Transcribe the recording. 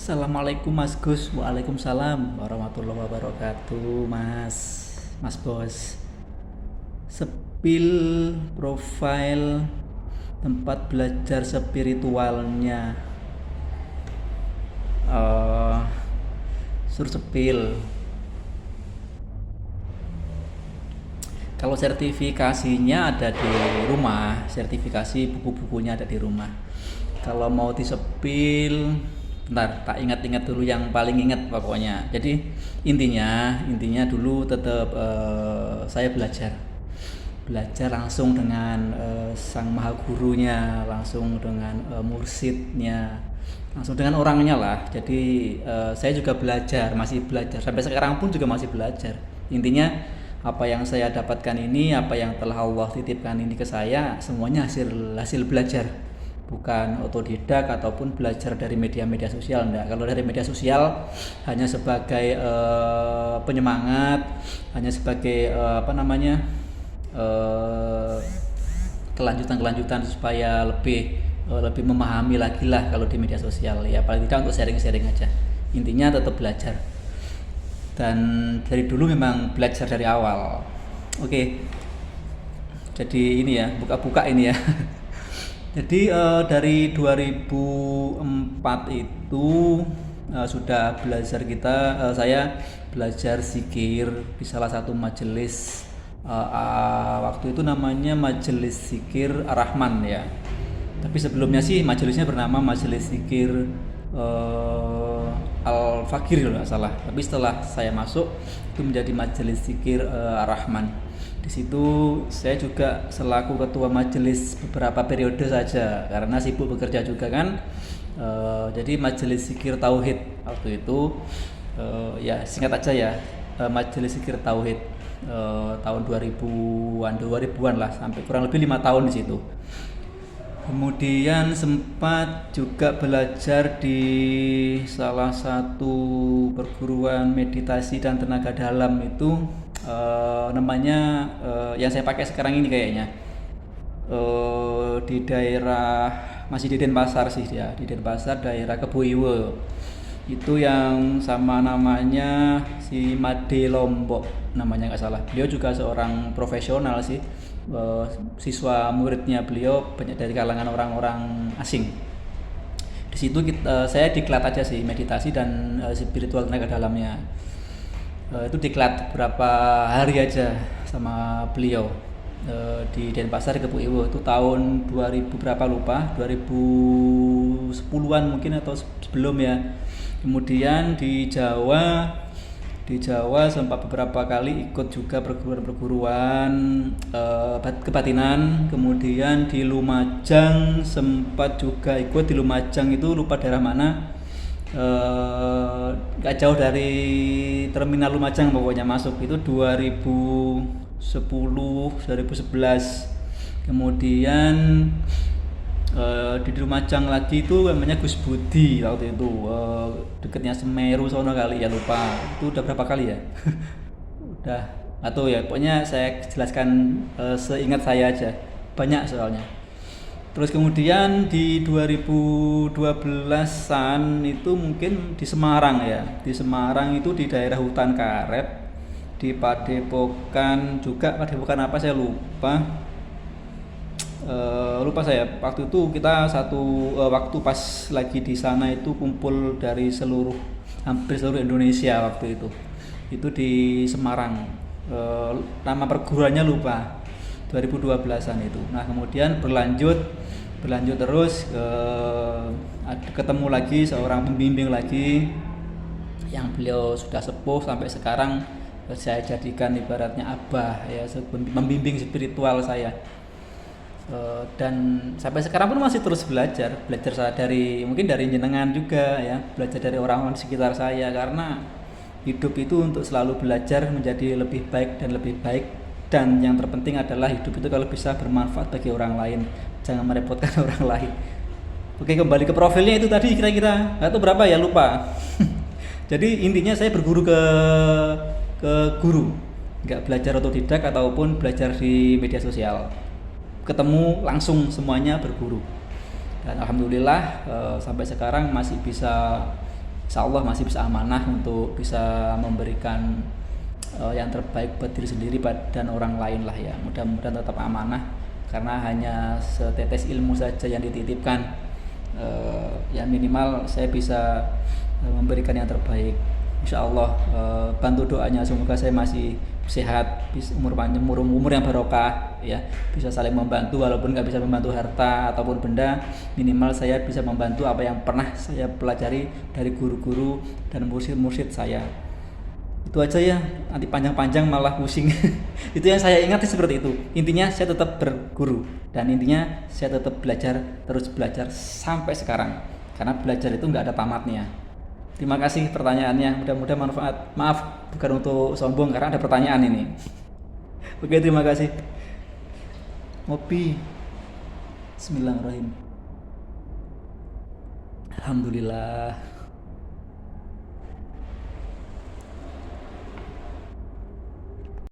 Assalamualaikum Mas Gus. Waalaikumsalam warahmatullahi wabarakatuh. Mas Bos. Sepil profile tempat belajar spiritualnya. eh Suruh sepil. Kalau sertifikasinya ada di rumah, sertifikasi buku-bukunya ada di rumah. Kalau mau disepil, bentar, tak ingat-ingat dulu yang paling ingat pokoknya. Jadi intinya dulu tetap saya belajar langsung dengan sang maha gurunya, langsung dengan mursidnya, langsung dengan orangnya lah. Jadi saya juga masih belajar sampai sekarang pun juga masih belajar. Intinya apa yang saya dapatkan ini, apa yang telah Allah titipkan ini ke saya, semuanya hasil belajar, bukan otodidak ataupun belajar dari media-media sosial. Enggak. Kalau dari media sosial hanya sebagai penyemangat, hanya sebagai kelanjutan supaya lebih memahami lagi lah kalau di media sosial, ya paling tidak untuk sharing-sharing aja. Intinya tetap belajar, dan dari dulu memang belajar dari awal. Oke, jadi ini ya, buka-buka ini ya. Jadi dari 2004 itu sudah belajar saya belajar zikir di salah satu majelis, waktu itu namanya Majelis Zikir Ar-Rahman ya. Tapi sebelumnya sih majelisnya bernama Majelis Zikir Al-Fakir kalau nggak salah. Tapi setelah saya masuk itu menjadi Majelis Zikir Ar-Rahman. Di situ saya juga selaku ketua majelis beberapa periode saja karena sibuk bekerja juga kan. Jadi Majelis Zikir Tauhid waktu itu, ya singkat aja ya, Majelis Zikir Tauhid tahun 2000-an lah, sampai kurang lebih 5 tahun di situ. Kemudian sempat juga belajar di salah satu perguruan meditasi dan tenaga dalam itu, namanya yang saya pakai sekarang ini kayaknya, di daerah, masih di Denpasar sih ya, di Denpasar daerah Keboiwe. Itu yang sama namanya si Made Lombok namanya nggak salah. Beliau juga seorang profesional sih. Siswa muridnya beliau banyak dari kalangan orang-orang asing. Di situ saya diklat aja sih meditasi dan spiritual tenaga dalamnya. Itu diklat berapa hari aja sama beliau di Denpasar Keboiwe. Itu tahun 2000 berapa lupa, 2010-an mungkin atau sebelum ya. Kemudian di Jawa sempat beberapa kali ikut juga perguruan-perguruan kebatinan. Kemudian di Lumajang sempat juga ikut. Di Lumajang itu lupa daerah mana, gak jauh dari terminal Lumajang pokoknya, masuk itu 2010 2011. Kemudian di Lumajang lagi itu namanya Gus Budi waktu itu, deketnya Semeru sono kali ya, lupa itu udah berapa kali ya. Udah atau ya, pokoknya saya jelaskan seingat saya aja, banyak soalnya. Terus kemudian di 2012-an itu mungkin di Semarang ya, di Semarang itu di daerah Hutan Karet, di Padepokan juga, Padepokan apa saya lupa. Lupa saya. Waktu itu kita waktu pas lagi di sana itu kumpul dari hampir seluruh Indonesia waktu itu. Itu di Semarang. Nama perguruannya lupa. 2012-an itu. Nah, kemudian berlanjut terus, ketemu lagi seorang pembimbing lagi yang beliau sudah sepuh sampai sekarang, saya jadikan ibaratnya abah ya, pembimbing spiritual saya. Dan sampai sekarang pun masih terus belajar mungkin dari jenengan juga ya, belajar dari orang-orang di sekitar saya, karena hidup itu untuk selalu belajar menjadi lebih baik dan lebih baik, dan yang terpenting adalah hidup itu kalau bisa bermanfaat bagi orang lain, jangan merepotkan orang lain. Oke, kembali ke profilnya itu tadi, kira-kira itu berapa ya, lupa. Jadi intinya saya berguru ke guru, nggak belajar otodidak ataupun belajar di media sosial, ketemu langsung semuanya berguru. Dan alhamdulillah sampai sekarang masih bisa Insya Allah masih bisa amanah untuk bisa memberikan yang terbaik buat diri sendiri dan orang lain lah ya. Mudah-mudahan tetap amanah, karena hanya setetes ilmu saja yang dititipkan. Ya minimal saya bisa memberikan yang terbaik. Insya Allah bantu doanya, semoga saya masih sehat, umur panjang, umur yang barokah ya, bisa saling membantu walaupun nggak bisa membantu harta ataupun benda, minimal saya bisa membantu apa yang pernah saya pelajari dari guru-guru dan mursyid-mursyid saya. Itu aja ya, nanti panjang-panjang malah pusing. Itu yang saya ingat seperti itu. Intinya saya tetap berguru, dan intinya saya tetap belajar, terus belajar sampai sekarang, karena belajar itu nggak ada tamatnya. Terima kasih pertanyaannya, mudah-mudahan manfaat. Maaf, bukan untuk sombong karena ada pertanyaan ini. Oke, terima kasih. Ngopi. Bismillahirrahmanirrahim. Alhamdulillah.